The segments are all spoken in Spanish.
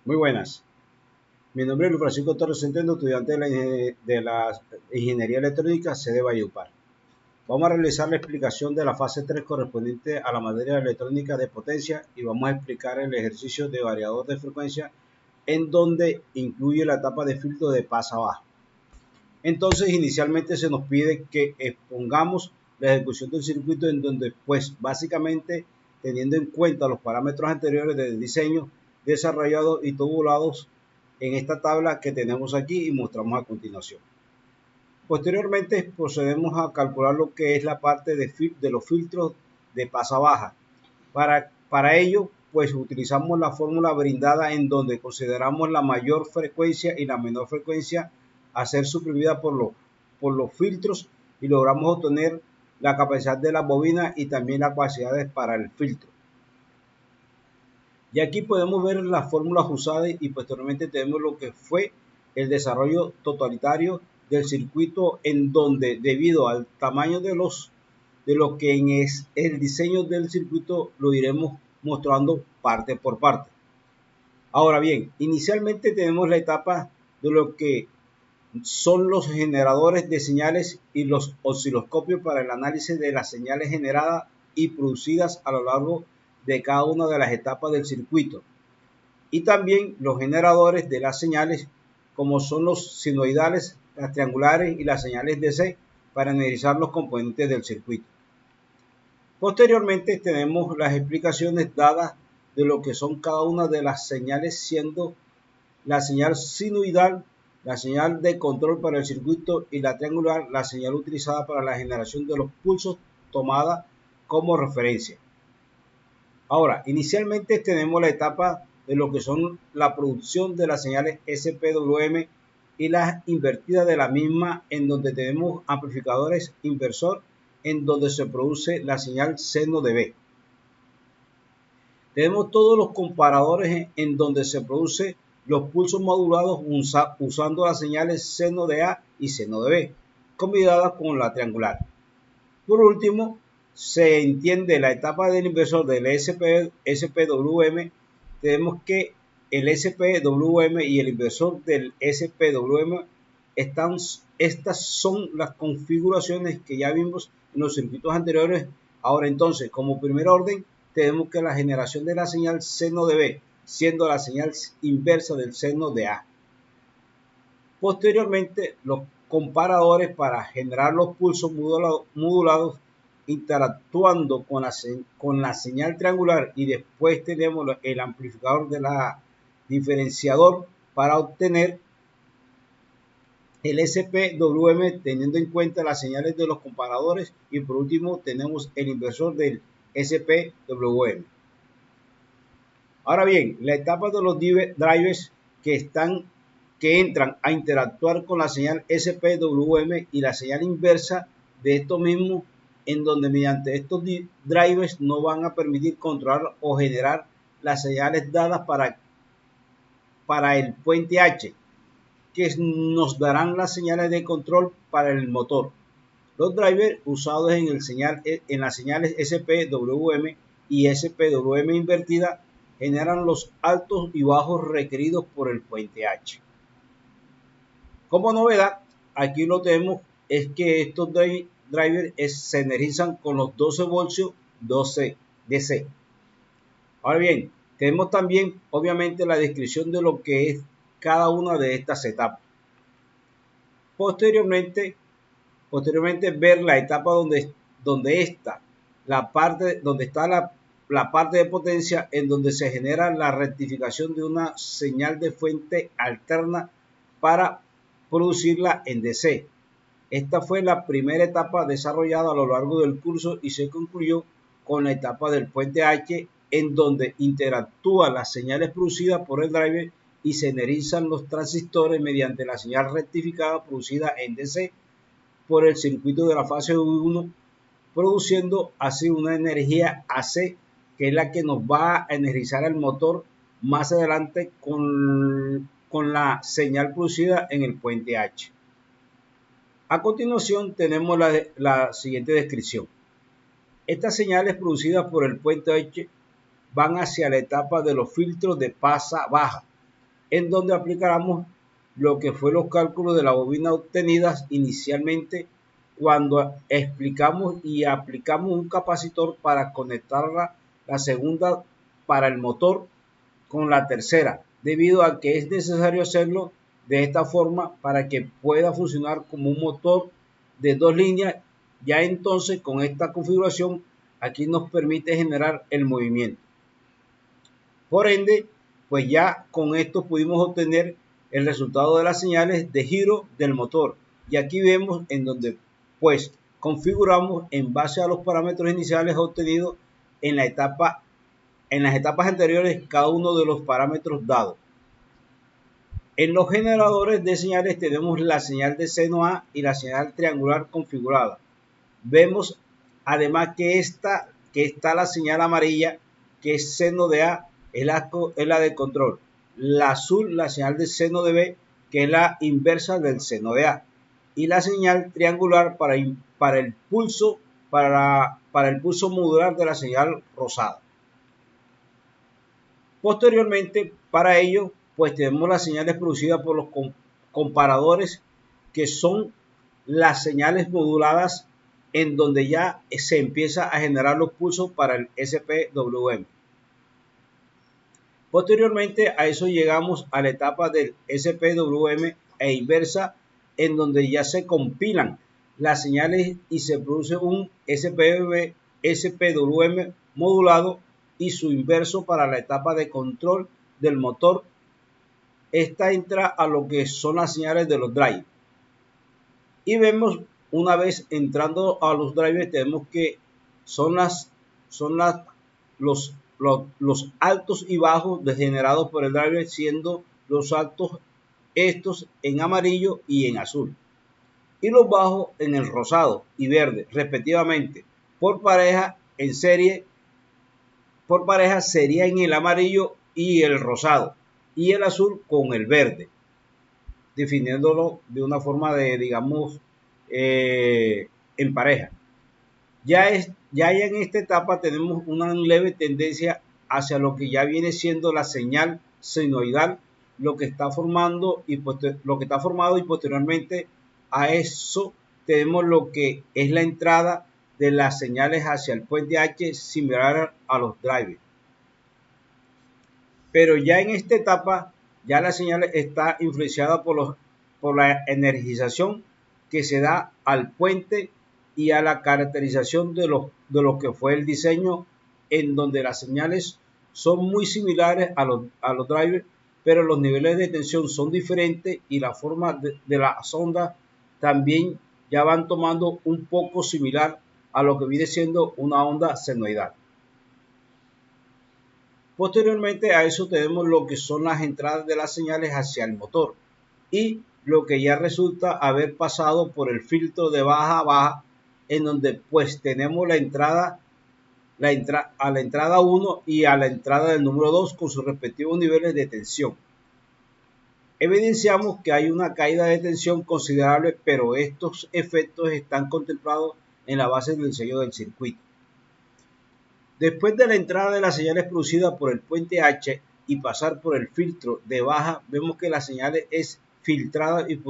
Muy buenas. Mi nombre es Luis Francisco Torres Centeno, estudiante de la Ingeniería Electrónica, sede Valledupar. Vamos a realizar la explicación de la fase 3 correspondiente a la materia de electrónica de potencia y vamos a explicar el ejercicio de variador de frecuencia en donde incluye la etapa de filtro de pasa baja. Entonces, inicialmente se nos pide que expongamos la ejecución del circuito en donde, pues, básicamente, teniendo en cuenta los parámetros anteriores del diseño, desarrollados y tabulados en esta tabla que tenemos aquí y mostramos a continuación. Posteriormente, procedemos a calcular lo que es la parte de los filtros de pasa baja. Para ello, pues, utilizamos la fórmula brindada en donde consideramos la mayor frecuencia y la menor frecuencia a ser suprimida por los filtros y logramos obtener la capacidad de la bobina y también las capacidades para el filtro. Y aquí podemos ver las fórmulas usadas y posteriormente tenemos lo que fue el desarrollo totalitario del circuito en donde debido al tamaño de lo que es el diseño del circuito lo iremos mostrando parte por parte. Ahora bien, inicialmente tenemos la etapa de lo que son los generadores de señales y los osciloscopios para el análisis de las señales generadas y producidas a lo largo de cada una de las etapas del circuito. Y también los generadores de las señales como son los sinoidales, las triangulares y las señales DC para analizar los componentes del circuito. Posteriormente tenemos las explicaciones dadas de lo que son cada una de las señales, siendo la señal sinoidal la señal de control para el circuito y la triangular la señal utilizada para la generación de los pulsos tomada como referencia. Ahora, inicialmente tenemos la etapa de lo que son la producción de las señales SPWM y las invertidas de la misma, en donde tenemos amplificadores inversor en donde se produce la señal seno de B. Tenemos todos los comparadores en donde se produce los pulsos modulados usando las señales seno de A y seno de B, combinadas con la triangular. Por último, se entiende la etapa del inversor del SPWM. Tenemos que el SPWM y el inversor del SPWM estas son las configuraciones que ya vimos en los circuitos anteriores. Ahora entonces, como primer orden, tenemos que la generación de la señal seno de B, siendo la señal inversa del seno de A. Posteriormente, los comparadores para generar los pulsos modulados interactuando con la señal triangular, y después tenemos el amplificador de la diferenciador para obtener el SPWM teniendo en cuenta las señales de los comparadores, y por último tenemos el inversor del SPWM. Ahora bien, la etapa de los drivers que entran a interactuar con la señal SPWM y la señal inversa de estos mismos, en donde mediante estos drivers no van a permitir controlar o generar las señales dadas para el puente H, que nos darán las señales de control para el motor. Los drivers usados en las señales SPWM y SPWM invertida generan los altos y bajos requeridos por el puente H. Como novedad, aquí lo tenemos, es que estos drivers se energizan con los 12 voltios 12 DC. Ahora bien, tenemos también obviamente la descripción de lo que es cada una de estas etapas. Posteriormente ver la etapa donde está la parte de potencia, en donde se genera la rectificación de una señal de fuente alterna para producirla en DC. Esta fue la primera etapa desarrollada a lo largo del curso y se concluyó con la etapa del puente H, en donde interactúan las señales producidas por el driver y se energizan los transistores mediante la señal rectificada producida en DC por el circuito de la fase 1, produciendo así una energía AC, que es la que nos va a energizar el motor más adelante con la señal producida en el puente H. A continuación tenemos la siguiente descripción. Estas señales producidas por el puente H van hacia la etapa de los filtros de pasa baja, en donde aplicaremos lo que fue los cálculos de la bobina obtenidas inicialmente cuando explicamos y aplicamos un capacitor para conectarla la segunda para el motor con la tercera, debido a que es necesario hacerlo de esta forma para que pueda funcionar como un motor de dos líneas. Ya entonces con esta configuración aquí nos permite generar el movimiento. Por ende, pues ya con esto pudimos obtener el resultado de las señales de giro del motor. Y aquí vemos en donde pues configuramos en base a los parámetros iniciales obtenidos en las etapas anteriores cada uno de los parámetros dados. En los generadores de señales tenemos la señal de seno A y la señal triangular configurada. Vemos además que está la señal amarilla, que es seno de A, es la de control. La azul, la señal de seno de B, que es la inversa del seno de A. Y la señal triangular para el pulso modular de la señal rosada. Posteriormente, para ello, pues tenemos las señales producidas por los comparadores, que son las señales moduladas en donde ya se empieza a generar los pulsos para el SPWM. Posteriormente a eso llegamos a la etapa del SPWM e inversa, en donde ya se compilan las señales y se produce un SPWM modulado y su inverso para la etapa de control del motor. Esta entra a lo que son las señales de los drivers. Y vemos, una vez entrando a los drivers, tenemos que son los altos y bajos generados por el driver, siendo los altos estos en amarillo y en azul, y los bajos en el rosado y verde, respectivamente. Por pareja en serie, por pareja sería en el amarillo y el rosado, y el azul con el verde, definiéndolo de una forma de, digamos, en pareja. Ya en esta etapa tenemos una leve tendencia hacia lo que ya viene siendo la señal senoidal, lo que está formado y posteriormente a eso tenemos lo que es la entrada de las señales hacia el puente H, similar a los drivers. Pero ya en esta etapa, ya la señal está influenciada por la energización que se da al puente y a la caracterización de lo que fue el diseño, en donde las señales son muy similares a los drivers, pero los niveles de tensión son diferentes y la forma de las ondas también ya van tomando un poco similar a lo que viene siendo una onda senoidal. Posteriormente a eso tenemos lo que son las entradas de las señales hacia el motor y lo que ya resulta haber pasado por el filtro de baja a baja, en donde pues tenemos a la entrada 1 y a la entrada del número 2 con sus respectivos niveles de tensión. Evidenciamos que hay una caída de tensión considerable, pero estos efectos están contemplados en la base del diseño del circuito. Después de la entrada de las señales producidas por el puente H y pasar por el filtro de baja, vemos que la señal es filtrada y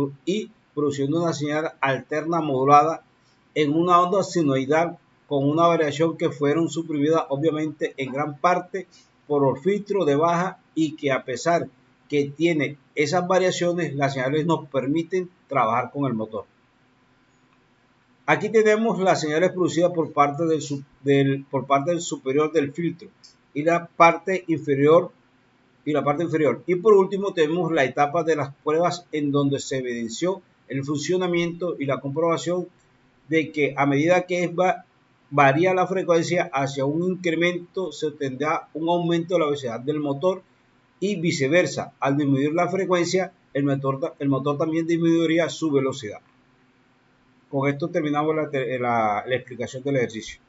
produciendo una señal alterna modulada en una onda senoidal con una variación que fueron suprimidas obviamente en gran parte por el filtro de baja, y que a pesar que tiene esas variaciones, las señales nos permiten trabajar con el motor. Aquí tenemos las señales producidas por parte del superior del filtro y la parte inferior. Y por último tenemos la etapa de las pruebas, en donde se evidenció el funcionamiento y la comprobación de que a medida que varía la frecuencia hacia un incremento, se tendrá un aumento de la velocidad del motor, y viceversa. Al disminuir la frecuencia, el motor también disminuiría su velocidad. Con esto terminamos la explicación del ejercicio.